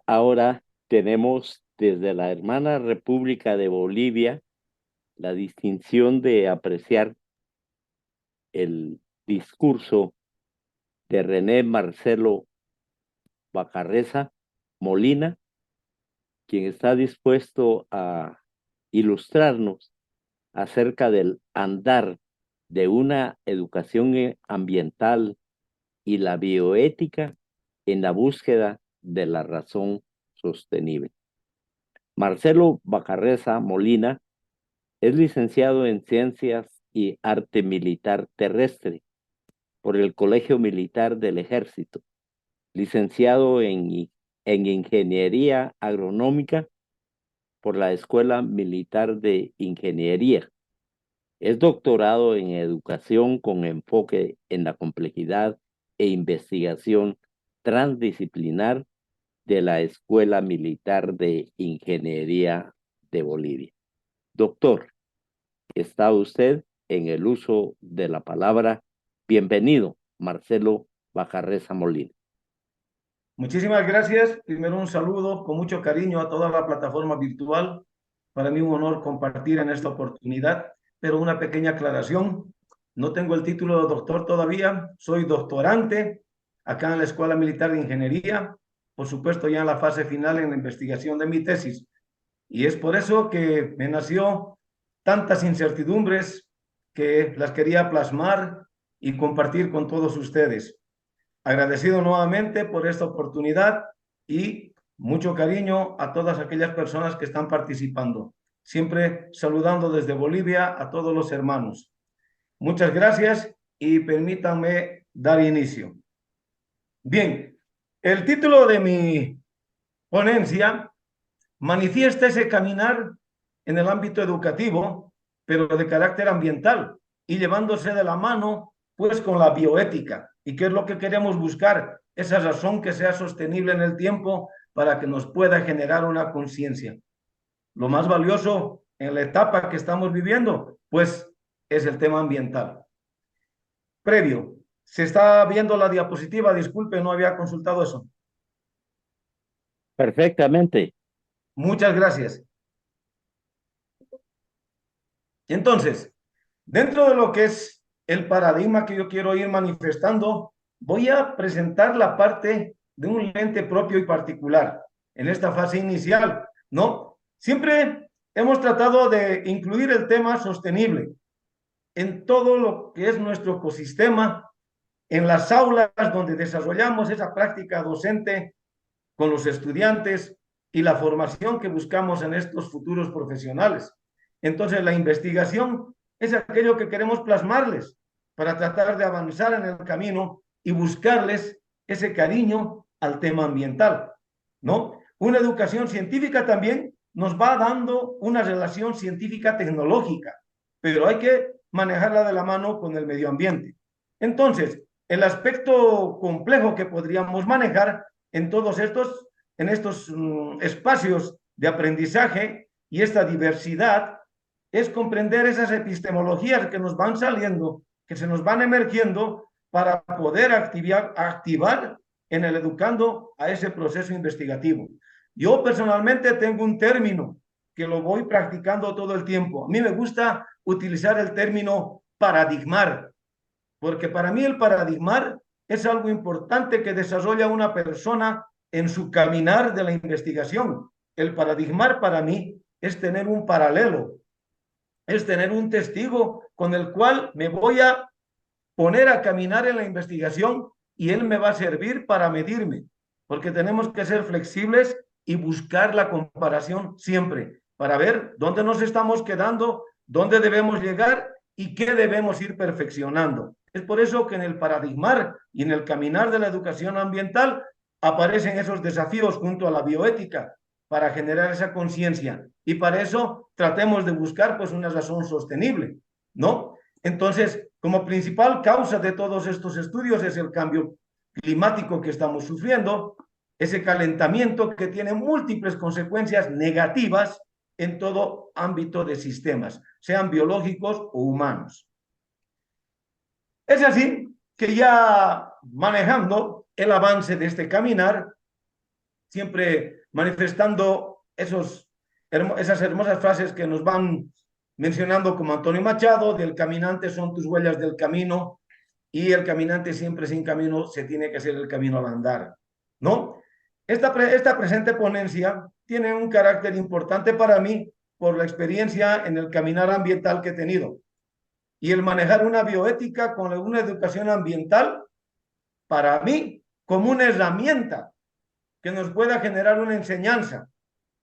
Ahora tenemos desde la hermana República de Bolivia la distinción de apreciar el discurso de René Marcelo Bacarreza Molina, quien está dispuesto a ilustrarnos acerca del andar de una educación ambiental y la bioética en la búsqueda de la razón sostenible. Marcelo Bacarreza Molina es licenciado en Ciencias y Arte Militar Terrestre por el Colegio Militar del Ejército, licenciado en Ingeniería Agronómica por la Escuela Militar de Ingeniería. Es doctorado en Educación con enfoque en la complejidad e investigación transdisciplinar de la Escuela Militar de Ingeniería de Bolivia. Doctor, está usted en el uso de la palabra. Bienvenido, Marcelo Bacarreza Molina. Muchísimas gracias. Primero un saludo con mucho cariño a toda la plataforma virtual. Para mí un honor compartir en esta oportunidad, pero una pequeña aclaración. No tengo el título de doctor todavía, soy doctorante acá en la Escuela Militar de Ingeniería, por supuesto ya en la fase final en la investigación de mi tesis. Y es por eso que me nació tantas incertidumbres que las quería plasmar y compartir con todos ustedes. Agradecido nuevamente por esta oportunidad y mucho cariño a todas aquellas personas que están participando. Siempre saludando desde Bolivia a todos los hermanos. Muchas gracias y permítanme dar inicio. Bien, el título de mi ponencia manifiesta ese caminar en el ámbito educativo, pero de carácter ambiental y llevándose de la mano pues con la bioética. ¿Y qué es lo que queremos buscar? Esa razón que sea sostenible en el tiempo para que nos pueda generar una conciencia. Lo más valioso en la etapa que estamos viviendo, pues es el tema ambiental. Previo, se está viendo la diapositiva, disculpe, no había consultado eso. Perfectamente. Muchas gracias. Entonces, dentro de lo que es el paradigma que yo quiero ir manifestando, voy a presentar la parte de un lente propio y particular en esta fase inicial, ¿no? Siempre hemos tratado de incluir el tema sostenible en todo lo que es nuestro ecosistema, en las aulas donde desarrollamos esa práctica docente con los estudiantes y la formación que buscamos en estos futuros profesionales. Entonces, la investigación es aquello que queremos plasmarles para tratar de avanzar en el camino y buscarles ese cariño al tema ambiental, ¿no? Una educación científica también nos va dando una relación científica tecnológica, pero hay que manejarla de la mano con el medio ambiente. Entonces, el aspecto complejo que podríamos manejar en todos estos, en estos espacios de aprendizaje y esta diversidad es comprender esas epistemologías que nos van saliendo, que se nos van emergiendo para poder activar en el educando a ese proceso investigativo. Yo personalmente tengo un término que lo voy practicando todo el tiempo. A mí me gusta utilizar el término paradigmar, porque para mí el paradigmar es algo importante que desarrolla una persona en su caminar de la investigación. El paradigmar para mí es tener un paralelo, es tener un testigo con el cual me voy a poner a caminar en la investigación y él me va a servir para medirme, porque tenemos que ser flexibles y buscar la comparación siempre para ver dónde nos estamos quedando, dónde debemos llegar y qué debemos ir perfeccionando. Es por eso que en el paradigmar y en el caminar de la educación ambiental aparecen esos desafíos junto a la bioética para generar esa conciencia. Y para eso tratemos de buscar pues una razón sostenible, ¿no? Entonces, como principal causa de todos estos estudios es el cambio climático que estamos sufriendo, ese calentamiento que tiene múltiples consecuencias negativas en todo ámbito de sistemas, sean biológicos o humanos. Es así que ya manejando el avance de este caminar, siempre manifestando esas hermosas frases que nos van mencionando como Antonio Machado, del caminante son tus huellas del camino, y el caminante siempre sin camino se tiene que hacer el camino al andar, ¿no? Esta presente ponencia tiene un carácter importante para mí por la experiencia en el caminar ambiental que he tenido y el manejar una bioética con una educación ambiental, para mí, como una herramienta que nos pueda generar una enseñanza.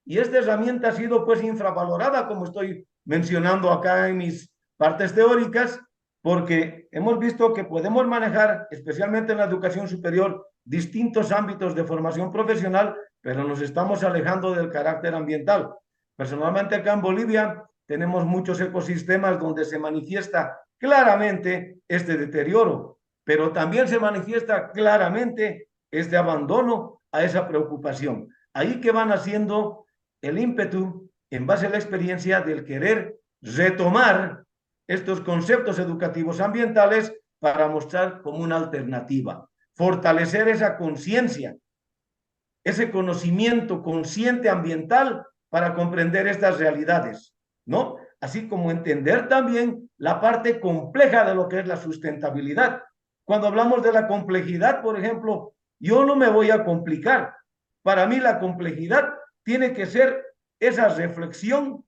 Y esta herramienta ha sido pues infravalorada, como estoy mencionando acá en mis partes teóricas, porque hemos visto que podemos manejar, especialmente en la educación superior, distintos ámbitos de formación profesional, pero nos estamos alejando del carácter ambiental. Personalmente acá en Bolivia tenemos muchos ecosistemas donde se manifiesta claramente este deterioro, pero también se manifiesta claramente este abandono a esa preocupación. Ahí que van haciendo el ímpetu en base a la experiencia del querer retomar estos conceptos educativos ambientales para mostrar como una alternativa, fortalecer esa conciencia, ese conocimiento consciente ambiental para comprender estas realidades, ¿no? Así como entender también la parte compleja de lo que es la sustentabilidad. Cuando hablamos de la complejidad, por ejemplo, yo no me voy a complicar. Para mí la complejidad tiene que ser esa reflexión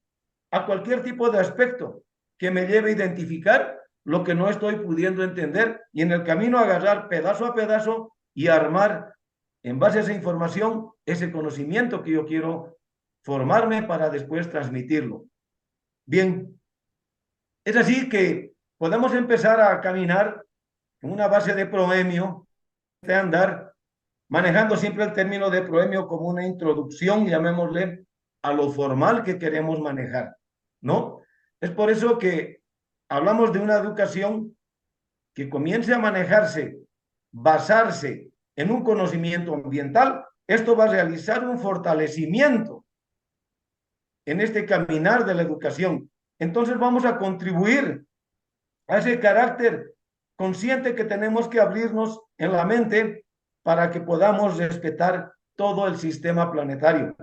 a cualquier tipo de aspecto que me lleve a identificar lo que no estoy pudiendo entender y en el camino agarrar pedazo a pedazo y armar en base a esa información ese conocimiento que yo quiero formarme para después transmitirlo. Bien, es así que podemos empezar a caminar en una base de proemio, de andar, manejando siempre el término de proemio como una introducción, llamémosle, a lo formal que queremos manejar, ¿no? Es por eso que hablamos de una educación que comience a manejarse, basarse en un conocimiento ambiental. Esto va a realizar un fortalecimiento en este caminar de la educación. Entonces vamos a contribuir a ese carácter consciente que tenemos que abrirnos en la mente para que podamos respetar todo el sistema planetario,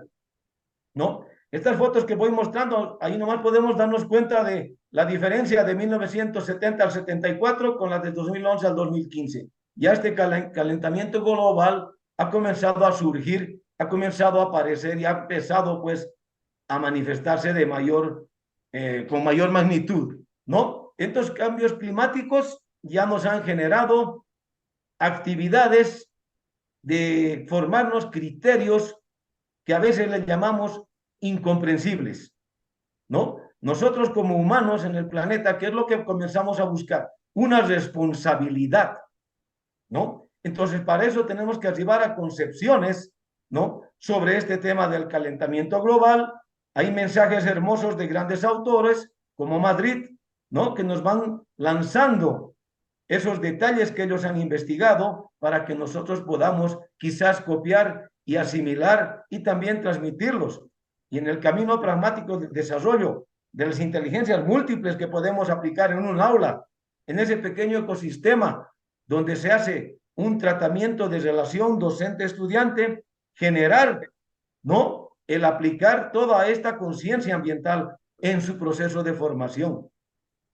¿no? Estas fotos que voy mostrando, ahí nomás podemos darnos cuenta de la diferencia de 1970 al 74 con la de 2011 al 2015. Ya este calentamiento global ha comenzado a surgir, ha comenzado a aparecer y ha empezado pues a manifestarse con mayor magnitud, ¿no? Estos cambios climáticos ya nos han generado actividades de formarnos criterios que a veces les llamamos incomprensibles, ¿no? Nosotros como humanos en el planeta, ¿qué es lo que comenzamos a buscar? Una responsabilidad, ¿no? Entonces, para eso tenemos que arribar a concepciones, ¿no? Sobre este tema del calentamiento global. Hay mensajes hermosos de grandes autores como Madrid, ¿no? Que nos van lanzando esos detalles que ellos han investigado para que nosotros podamos quizás copiar y asimilar y también transmitirlos. Y en el camino pragmático del desarrollo de las inteligencias múltiples que podemos aplicar en un aula, en ese pequeño ecosistema donde se hace un tratamiento de relación docente-estudiante, generar, ¿no? El aplicar toda esta conciencia ambiental en su proceso de formación,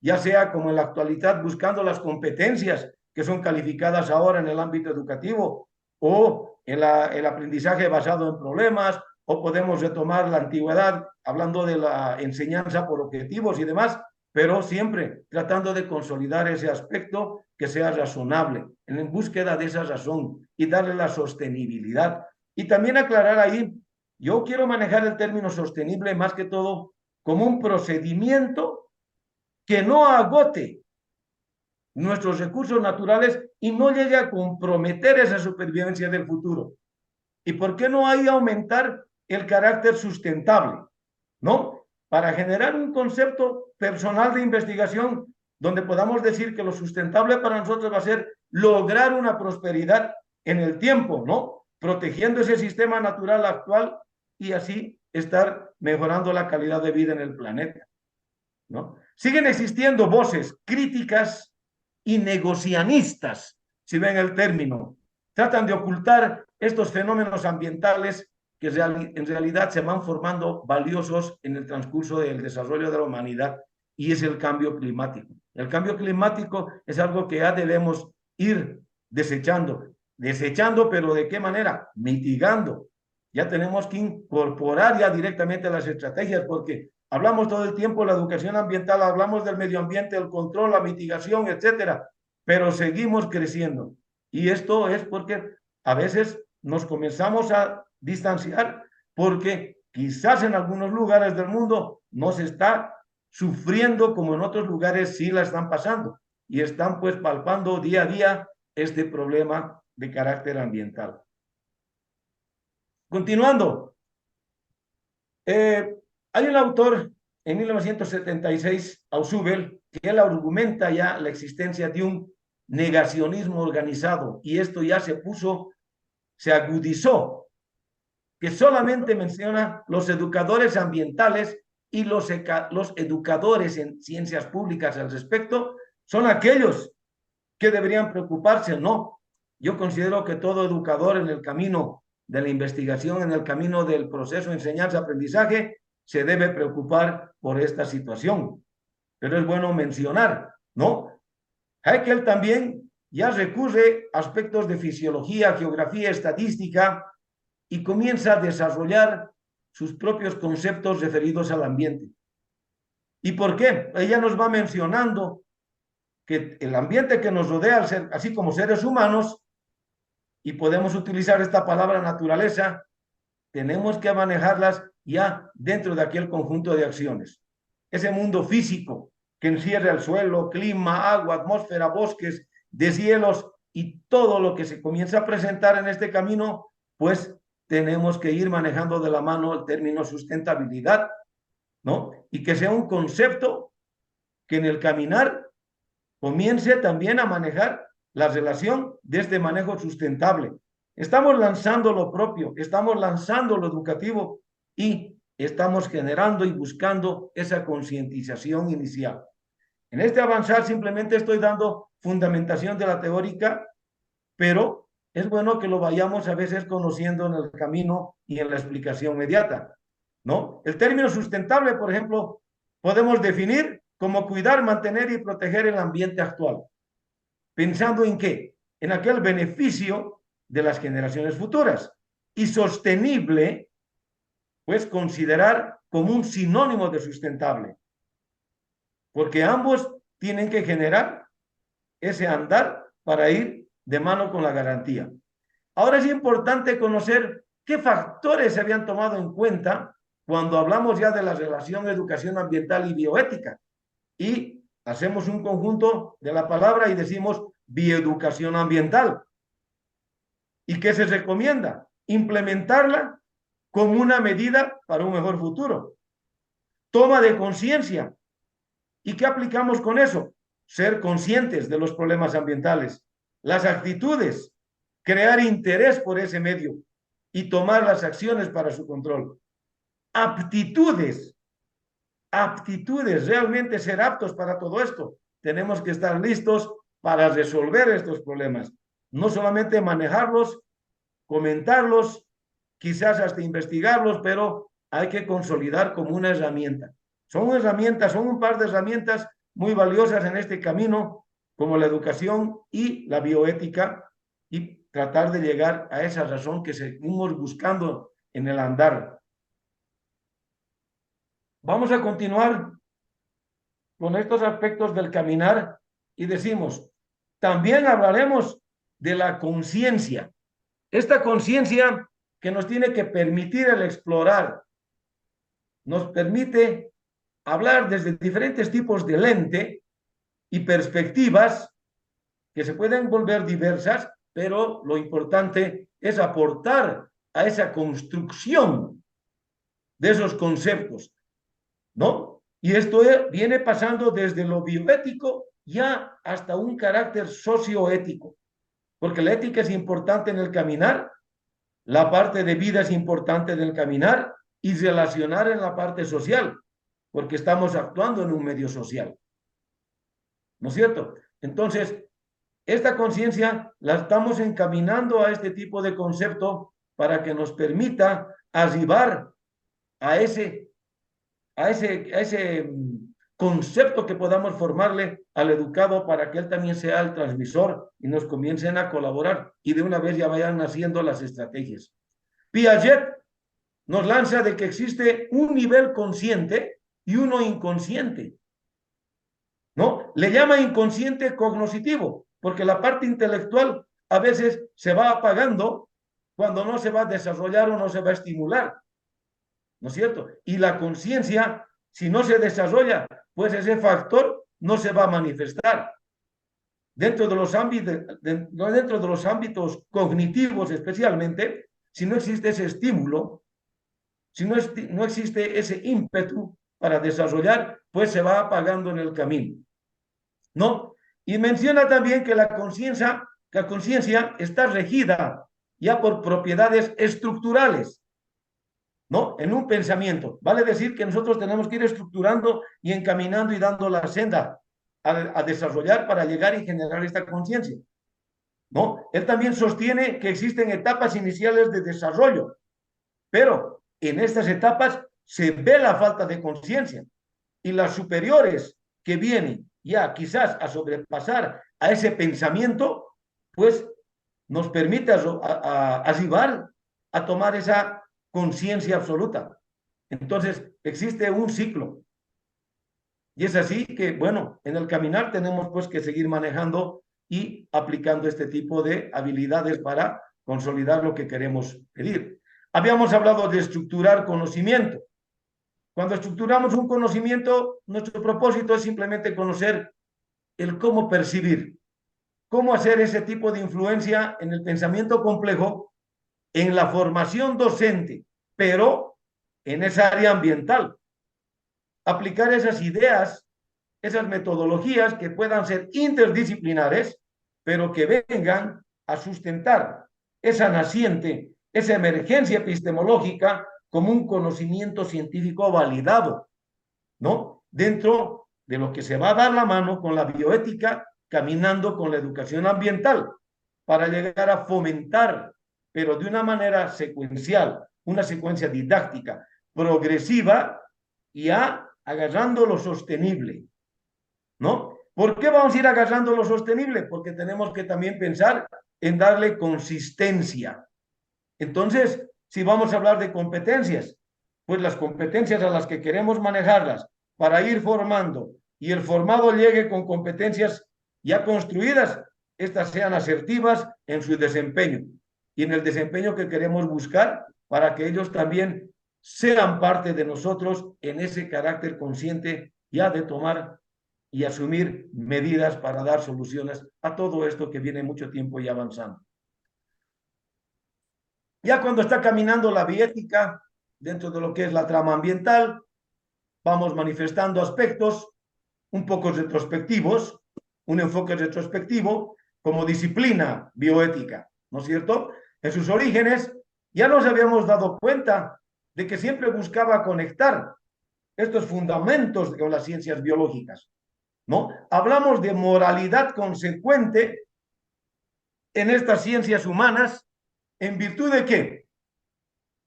ya sea como en la actualidad buscando las competencias que son calificadas ahora en el ámbito educativo o el aprendizaje basado en problemas, o podemos retomar la antigüedad hablando de la enseñanza por objetivos y demás, pero siempre tratando de consolidar ese aspecto que sea razonable, en búsqueda de esa razón y darle la sostenibilidad. Y también aclarar ahí, yo quiero manejar el término sostenible más que todo como un procedimiento que no agote nuestros recursos naturales y no llegue a comprometer esa supervivencia del futuro. ¿Y por qué no hay aumentar el carácter sustentable? ¿No? Para generar un concepto personal de investigación donde podamos decir que lo sustentable para nosotros va a ser lograr una prosperidad en el tiempo, ¿no? Protegiendo ese sistema natural actual y así estar mejorando la calidad de vida en el planeta, ¿no? Siguen existiendo voces críticas y negocianistas, si ven el término. Tratan de ocultar estos fenómenos ambientales que en realidad se van formando valiosos en el transcurso del desarrollo de la humanidad, y es el cambio climático. El cambio climático es algo que ya debemos ir desechando, pero ¿de qué manera? Mitigando. Ya tenemos que incorporar ya directamente las estrategias, porque hablamos todo el tiempo de la educación ambiental, hablamos del medio ambiente, el control, la mitigación, etcétera, pero seguimos creciendo. Y esto es porque a veces nos comenzamos a distanciar porque quizás en algunos lugares del mundo no se está sufriendo como en otros lugares sí la están pasando y están pues palpando día a día este problema de carácter ambiental. Continuando, hay un autor en 1976, Ausubel, que él argumenta ya la existencia de un negacionismo organizado, y esto ya se agudizó, que solamente menciona los educadores ambientales y los educadores en ciencias públicas al respecto, son aquellos que deberían preocuparse. No, yo considero que todo educador en el camino de la investigación, en el camino del proceso de enseñanza-aprendizaje, se debe preocupar por esta situación. Pero es bueno mencionar, ¿no? Haeckel también ya recurre a aspectos de fisiología, geografía, estadística, y comienza a desarrollar sus propios conceptos referidos al ambiente. ¿Y por qué? Ella nos va mencionando que el ambiente que nos rodea, así como seres humanos, y podemos utilizar esta palabra naturaleza, tenemos que manejarlas ya dentro de aquel conjunto de acciones. Ese mundo físico que encierra el suelo, clima, agua, atmósfera, bosques, deshielos y todo lo que se comienza a presentar en este camino, pues tenemos que ir manejando de la mano el término sustentabilidad, ¿no? Y que sea un concepto que en el caminar comience también a manejar la relación de este manejo sustentable. Estamos lanzando lo propio, estamos lanzando lo educativo y estamos generando y buscando esa concientización inicial. En este avanzar simplemente estoy dando fundamentación de la teórica, pero es bueno que lo vayamos a veces conociendo en el camino y en la explicación inmediata, ¿no? El término sustentable, por ejemplo, podemos definir como cuidar, mantener y proteger el ambiente actual. ¿Pensando en qué? En aquel beneficio de las generaciones futuras. Y sostenible, pues considerar como un sinónimo de sustentable, porque ambos tienen que generar ese andar para ir de mano con la garantía. Ahora es importante conocer qué factores se habían tomado en cuenta cuando hablamos ya de la relación educación ambiental y bioética. Y hacemos un conjunto de la palabra y decimos bioeducación ambiental. ¿Y qué se recomienda? Implementarla como una medida para un mejor futuro. Toma de conciencia. ¿Y qué aplicamos con eso? Ser conscientes de los problemas ambientales, las actitudes, crear interés por ese medio y tomar las acciones para su control. Aptitudes, realmente ser aptos para todo esto. Tenemos que estar listos para resolver estos problemas, no solamente manejarlos, comentarlos, quizás hasta investigarlos, pero hay que consolidar como una herramienta. Son herramientas, son un par de herramientas muy valiosas en este camino, como la educación y la bioética, y tratar de llegar a esa razón que seguimos buscando en el andar. Vamos a continuar con estos aspectos del caminar y decimos, también hablaremos de la conciencia. Esta conciencia que nos tiene que permitir el explorar, nos permite hablar desde diferentes tipos de lente y perspectivas que se pueden volver diversas, pero lo importante es aportar a esa construcción de esos conceptos, ¿no? Y esto viene pasando desde lo bioético ya hasta un carácter socioético, porque la ética es importante en el caminar, la parte de vida es importante en el caminar y relacionar en la parte social, porque estamos actuando en un medio social, ¿no es cierto? Entonces, esta conciencia la estamos encaminando a este tipo de concepto para que nos permita arribar a ese concepto que podamos formarle al educado para que él también sea el transmisor y nos comiencen a colaborar y de una vez ya vayan naciendo las estrategias. Piaget nos lanza de que existe un nivel consciente y uno inconsciente, ¿no? Le llama inconsciente cognoscitivo, porque la parte intelectual a veces se va apagando cuando no se va a desarrollar o no se va a estimular, ¿no es cierto? Y la conciencia, si no se desarrolla, pues ese factor no se va a manifestar. Dentro de los ámbitos cognitivos especialmente, si no existe ese estímulo, si no existe ese ímpetu para desarrollar, pues se va apagando en el camino, ¿no? Y menciona también que la conciencia está regida ya por propiedades estructurales, ¿no? En un pensamiento. Vale decir que nosotros tenemos que ir estructurando y encaminando y dando la senda a desarrollar para llegar y generar esta conciencia, ¿no? Él también sostiene que existen etapas iniciales de desarrollo, pero en estas etapas se ve la falta de conciencia y las superiores que vienen ya quizás a sobrepasar a ese pensamiento, pues nos permite arribar a tomar esa conciencia absoluta. Entonces, existe un ciclo. Y es así que, bueno, en el caminar tenemos pues que seguir manejando y aplicando este tipo de habilidades para consolidar lo que queremos pedir. Habíamos hablado de estructurar conocimiento. Cuando estructuramos un conocimiento, nuestro propósito es simplemente conocer el cómo percibir, cómo hacer ese tipo de influencia en el pensamiento complejo, en la formación docente, pero en esa área ambiental. Aplicar esas ideas, esas metodologías que puedan ser interdisciplinares, pero que vengan a sustentar esa naciente, esa emergencia epistemológica como un conocimiento científico validado, ¿no? Dentro de lo que se va a dar la mano con la bioética, caminando con la educación ambiental, para llegar a fomentar, pero de una manera secuencial, una secuencia didáctica, progresiva, y agarrando lo sostenible, ¿no? ¿Por qué vamos a ir agarrando lo sostenible? Porque tenemos que también pensar en darle consistencia. Entonces, si vamos a hablar de competencias, pues las competencias a las que queremos manejarlas para ir formando y el formado llegue con competencias ya construidas, estas sean asertivas en su desempeño y en el desempeño que queremos buscar para que ellos también sean parte de nosotros en ese carácter consciente ya de tomar y asumir medidas para dar soluciones a todo esto que viene mucho tiempo y avanzando. Ya cuando está caminando la bioética dentro de lo que es la trama ambiental, vamos manifestando aspectos un poco retrospectivos, un enfoque retrospectivo como disciplina bioética, ¿no es cierto? En sus orígenes ya nos habíamos dado cuenta de que siempre buscaba conectar estos fundamentos con las ciencias biológicas, ¿no? Hablamos de moralidad consecuente en estas ciencias humanas, ¿en virtud de qué?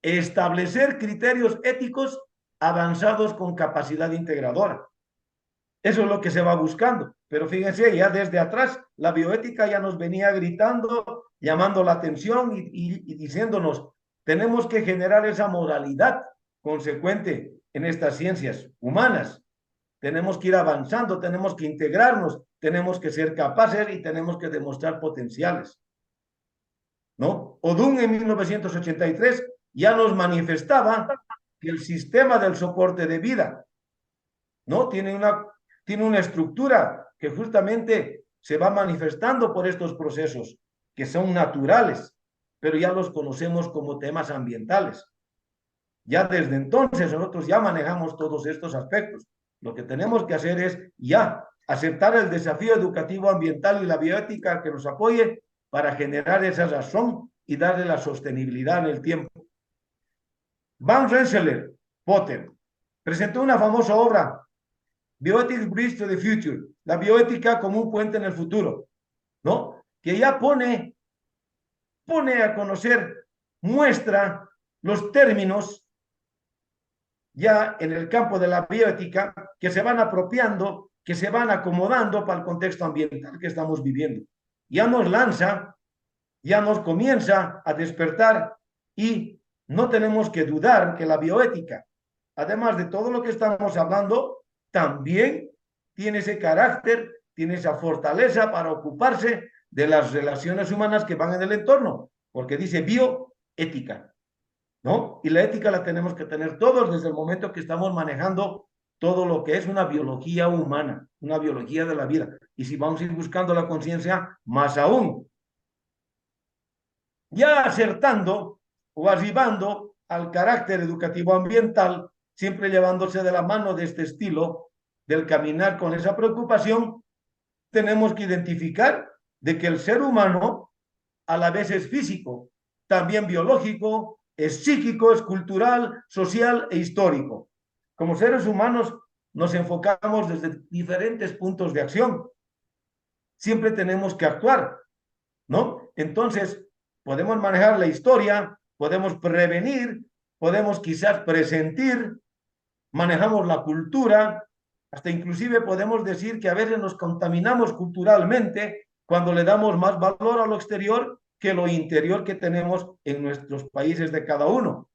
Establecer criterios éticos avanzados con capacidad integradora. Eso es lo que se va buscando. Pero fíjense, ya desde atrás, la bioética ya nos venía gritando, llamando la atención y diciéndonos, tenemos que generar esa moralidad consecuente en estas ciencias humanas. Tenemos que ir avanzando, tenemos que integrarnos, tenemos que ser capaces y tenemos que demostrar potenciales, ¿no? Odum en 1983 ya nos manifestaba que el sistema del soporte de vida, ¿no? Tiene una estructura que justamente se va manifestando por estos procesos que son naturales, pero ya los conocemos como temas ambientales. Ya desde entonces nosotros ya manejamos todos estos aspectos. Lo que tenemos que hacer es ya aceptar el desafío educativo ambiental y la bioética que nos apoye para generar esa razón y darle la sostenibilidad en el tiempo. Van Rensselaer Potter presentó una famosa obra, Bioethics Bridge to the Future, la bioética como un puente en el futuro, ¿no? Que ya pone a conocer muestra los términos ya en el campo de la bioética que se van apropiando, que se van acomodando para el contexto ambiental que estamos viviendo. Ya nos lanza, ya nos comienza a despertar y no tenemos que dudar que la bioética, además de todo lo que estamos hablando, también tiene ese carácter, tiene esa fortaleza para ocuparse de las relaciones humanas que van en el entorno, porque dice bioética, ¿no? Y la ética la tenemos que tener todos desde el momento que estamos manejando todo lo que es una biología humana, una biología de la vida. Y si vamos a ir buscando la conciencia, más aún. Ya acertando o arribando al carácter educativo ambiental, siempre llevándose de la mano de este estilo, del caminar con esa preocupación, tenemos que identificar de que el ser humano a la vez es físico, también biológico, es psíquico, es cultural, social e histórico. Como seres humanos nos enfocamos desde diferentes puntos de acción. Siempre tenemos que actuar, ¿no? Entonces, podemos manejar la historia, podemos prevenir, podemos quizás presentir, manejamos la cultura, hasta inclusive podemos decir que a veces nos contaminamos culturalmente cuando le damos más valor a lo exterior que lo interior que tenemos en nuestros países de cada uno.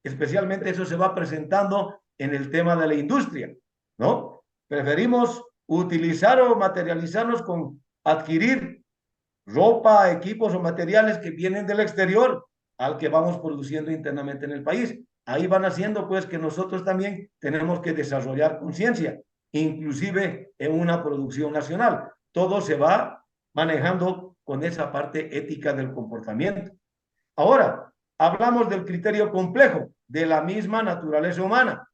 Especialmente eso se va presentando en el tema de la industria, ¿no? Preferimos utilizar o materializarnos con adquirir ropa, equipos o materiales que vienen del exterior al que vamos produciendo internamente en el país. Ahí van haciendo pues que nosotros también tenemos que desarrollar conciencia, inclusive en una producción nacional. Todo se va manejando con esa parte ética del comportamiento. Ahora, hablamos del criterio complejo de la misma naturaleza humana,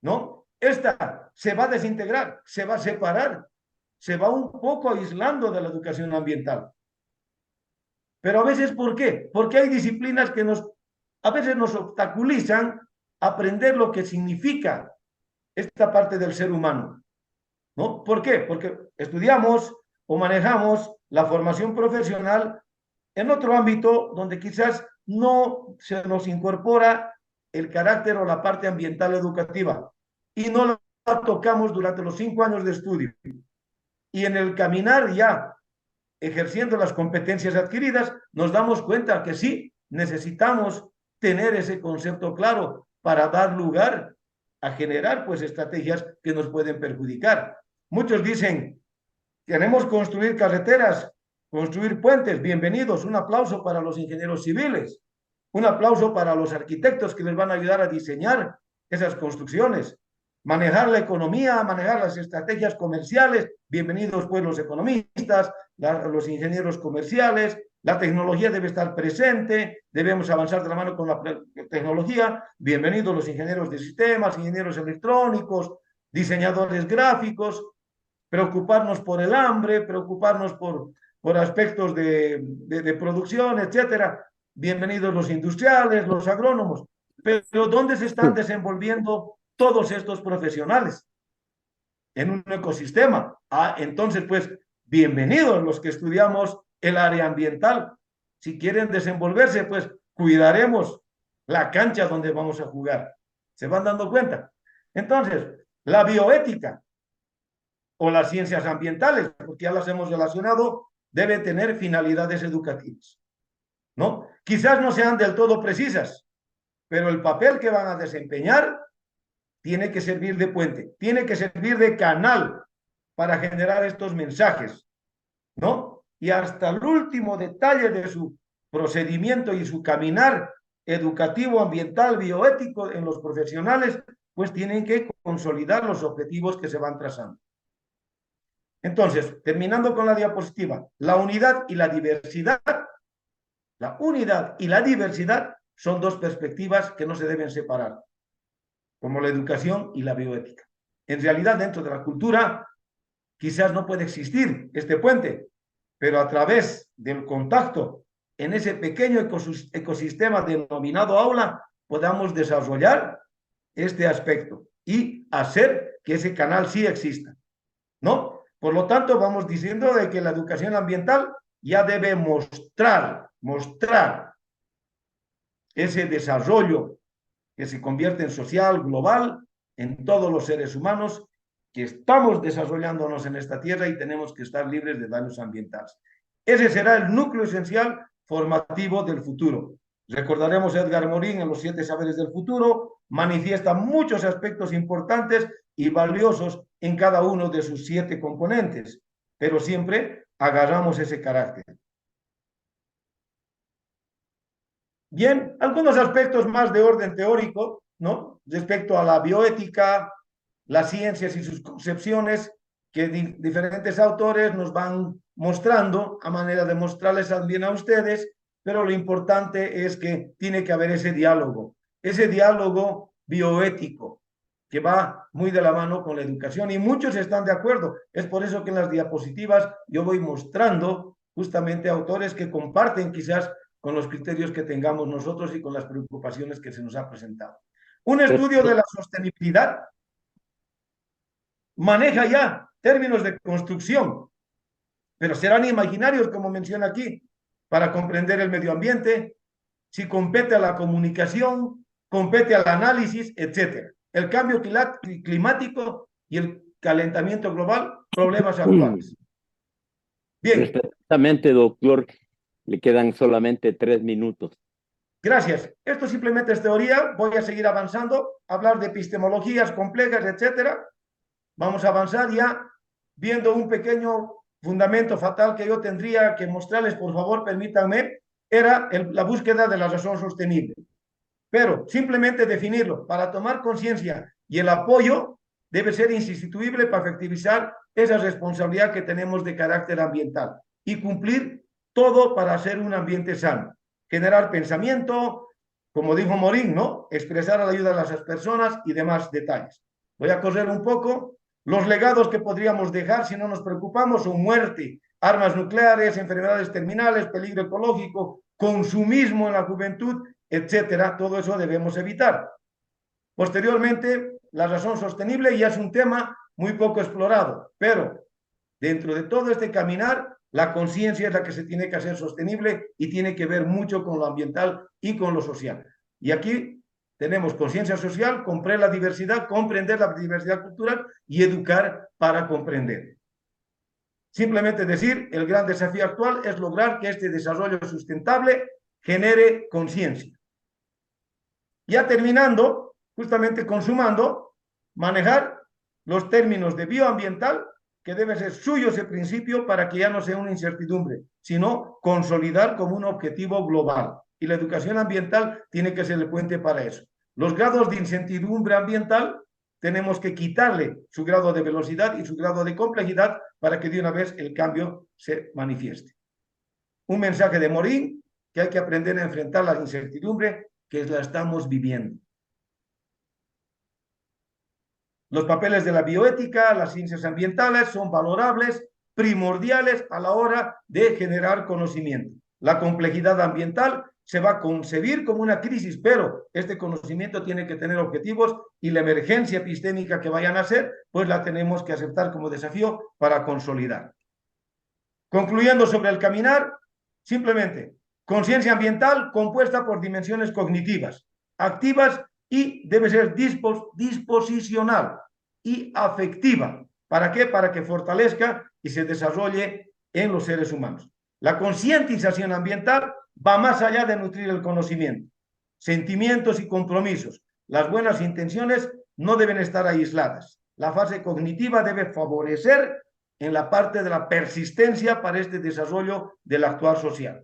¿no? Esta se va a desintegrar, se va a separar, se va un poco aislando de la educación ambiental. Pero a veces, ¿por qué? Porque hay disciplinas que a veces nos obstaculizan aprender lo que significa esta parte del ser humano, ¿no? ¿Por qué? Porque estudiamos o manejamos la formación profesional en otro ámbito donde quizás no se nos incorpora el carácter o la parte ambiental educativa y no la tocamos durante los 5 años de estudio. Y en el caminar ya ejerciendo las competencias adquiridas, nos damos cuenta que sí, necesitamos tener ese concepto claro para dar lugar a generar pues estrategias que nos pueden perjudicar. Muchos dicen, queremos construir carreteras, construir puentes, bienvenidos, un aplauso para los ingenieros civiles, un aplauso para los arquitectos que les van a ayudar a diseñar esas construcciones, manejar la economía, manejar las estrategias comerciales, bienvenidos pues los economistas, los ingenieros comerciales, la tecnología debe estar presente, debemos avanzar de la mano con la tecnología, bienvenidos los ingenieros de sistemas, ingenieros electrónicos, diseñadores gráficos, preocuparnos por el hambre, preocuparnos por aspectos de producción, etcétera. Bienvenidos los industriales, los agrónomos. Pero ¿dónde se están desenvolviendo todos estos profesionales? En un ecosistema. Entonces, pues, bienvenidos los que estudiamos el área ambiental. Si quieren desenvolverse, pues, cuidaremos la cancha donde vamos a jugar. ¿Se van dando cuenta? Entonces, la bioética o las ciencias ambientales, porque ya las hemos relacionado, debe tener finalidades educativas, ¿no? Quizás no sean del todo precisas, pero el papel que van a desempeñar tiene que servir de puente, tiene que servir de canal para generar estos mensajes, ¿no? Y hasta el último detalle de su procedimiento y su caminar educativo, ambiental, bioético en los profesionales, pues tienen que consolidar los objetivos que se van trazando. Entonces, terminando con la diapositiva, la unidad y la diversidad son dos perspectivas que no se deben separar, como la educación y la bioética. En realidad, dentro de la cultura, quizás no puede existir este puente, pero a través del contacto en ese pequeño ecosistema denominado aula, podamos desarrollar este aspecto y hacer que ese canal sí exista, ¿no? Por lo tanto, vamos diciendo de que la educación ambiental ya debe mostrar ese desarrollo que se convierte en social, global, en todos los seres humanos que estamos desarrollándonos en esta tierra y tenemos que estar libres de daños ambientales. Ese será el núcleo esencial formativo del futuro. Recordaremos a Edgar Morin en los 7 saberes del futuro, manifiesta muchos aspectos importantes y valiosos en cada uno de sus 7 componentes, pero siempre agarramos ese carácter. Bien, algunos aspectos más de orden teórico, ¿no? Respecto a la bioética, las ciencias y sus concepciones, que diferentes autores nos van mostrando a manera de mostrarles también a ustedes, pero lo importante es que tiene que haber ese diálogo bioético, que va muy de la mano con la educación y muchos están de acuerdo. Es por eso que en las diapositivas yo voy mostrando justamente autores que comparten quizás con los criterios que tengamos nosotros y con las preocupaciones que se nos ha presentado. Un estudio de la sostenibilidad maneja ya términos de construcción, pero serán imaginarios, como menciona aquí, para comprender el medio ambiente, si compete a la comunicación, compete al análisis, etc. El cambio climático y el calentamiento global, problemas actuales. Bien. Respetuosamente, doctor, le quedan solamente 3 minutos. Gracias. Esto simplemente es teoría. Voy a seguir avanzando, hablar de epistemologías complejas, etcétera. Vamos a avanzar ya viendo un pequeño fundamento fatal que yo tendría que mostrarles, por favor, permítanme, era la búsqueda de la razón sostenible. Pero simplemente definirlo para tomar conciencia y el apoyo debe ser insustituible para efectivizar esa responsabilidad que tenemos de carácter ambiental y cumplir todo para hacer un ambiente sano. Generar pensamiento, como dijo Morin, ¿no? Expresar a la ayuda de las personas y demás detalles. Voy a correr un poco. Los legados que podríamos dejar si no nos preocupamos son muerte, armas nucleares, enfermedades terminales, peligro ecológico, consumismo en la juventud, etcétera. Todo eso debemos evitar. Posteriormente, la razón sostenible ya es un tema muy poco explorado, pero dentro de todo este caminar, la conciencia es la que se tiene que hacer sostenible y tiene que ver mucho con lo ambiental y con lo social. Y aquí tenemos conciencia social, comprender la diversidad cultural y educar para comprender. Simplemente decir, el gran desafío actual es lograr que este desarrollo sustentable genere conciencia. Ya terminando, justamente consumando, manejar los términos de bioambiental, que debe ser suyo ese principio para que ya no sea una incertidumbre, sino consolidar como un objetivo global. Y la educación ambiental tiene que ser el puente para eso. Los grados de incertidumbre ambiental tenemos que quitarle su grado de velocidad y su grado de complejidad para que de una vez el cambio se manifieste. Un mensaje de Morin, que hay que aprender a enfrentar la incertidumbre que la estamos viviendo. Los papeles de la bioética, las ciencias ambientales son valorables, primordiales a la hora de generar conocimiento. La complejidad ambiental se va a concebir como una crisis, pero este conocimiento tiene que tener objetivos y la emergencia epistémica que vayan a ser, pues la tenemos que aceptar como desafío para consolidar. Concluyendo sobre el caminar, simplemente conciencia ambiental compuesta por dimensiones cognitivas, activas y debe ser disposicional y afectiva. ¿Para qué? Para que fortalezca y se desarrolle en los seres humanos. La concientización ambiental va más allá de nutrir el conocimiento. Sentimientos y compromisos. Las buenas intenciones no deben estar aisladas. La fase cognitiva debe favorecer en la parte de la persistencia para este desarrollo del actuar social.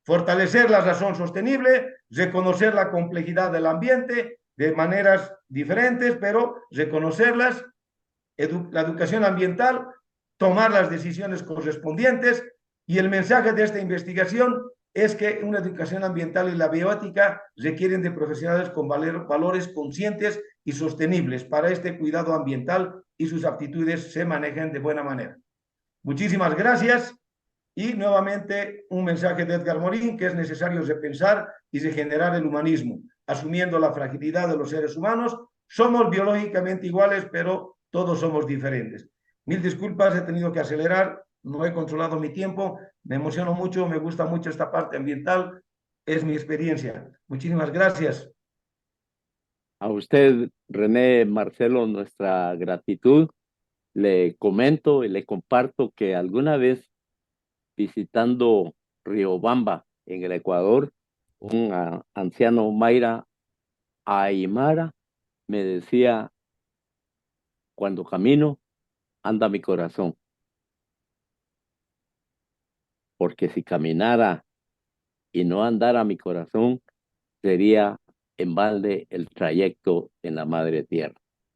Fortalecer la razón sostenible, reconocer la complejidad del ambiente de maneras diferentes, pero reconocerlas, la educación ambiental, tomar las decisiones correspondientes, y el mensaje de esta investigación es que una educación ambiental y la bioética requieren de profesionales con valores conscientes y sostenibles para este cuidado ambiental y sus aptitudes se manejen de buena manera. Muchísimas gracias. Y nuevamente un mensaje de Edgar Morin, que es necesario repensar y regenerar el humanismo, asumiendo la fragilidad de los seres humanos. Somos biológicamente iguales, pero todos somos diferentes. Mil disculpas, he tenido que acelerar, no he controlado mi tiempo, me emociono mucho, me gusta mucho esta parte ambiental es mi experiencia. Muchísimas gracias. A usted, René Marcelo, nuestra gratitud. Le comento y le comparto que alguna vez visitando Riobamba en el Ecuador, un anciano Mayra Aymara me decía, cuando camino, anda mi corazón, porque si caminara y no andara mi corazón, sería en balde el trayecto en la madre tierra.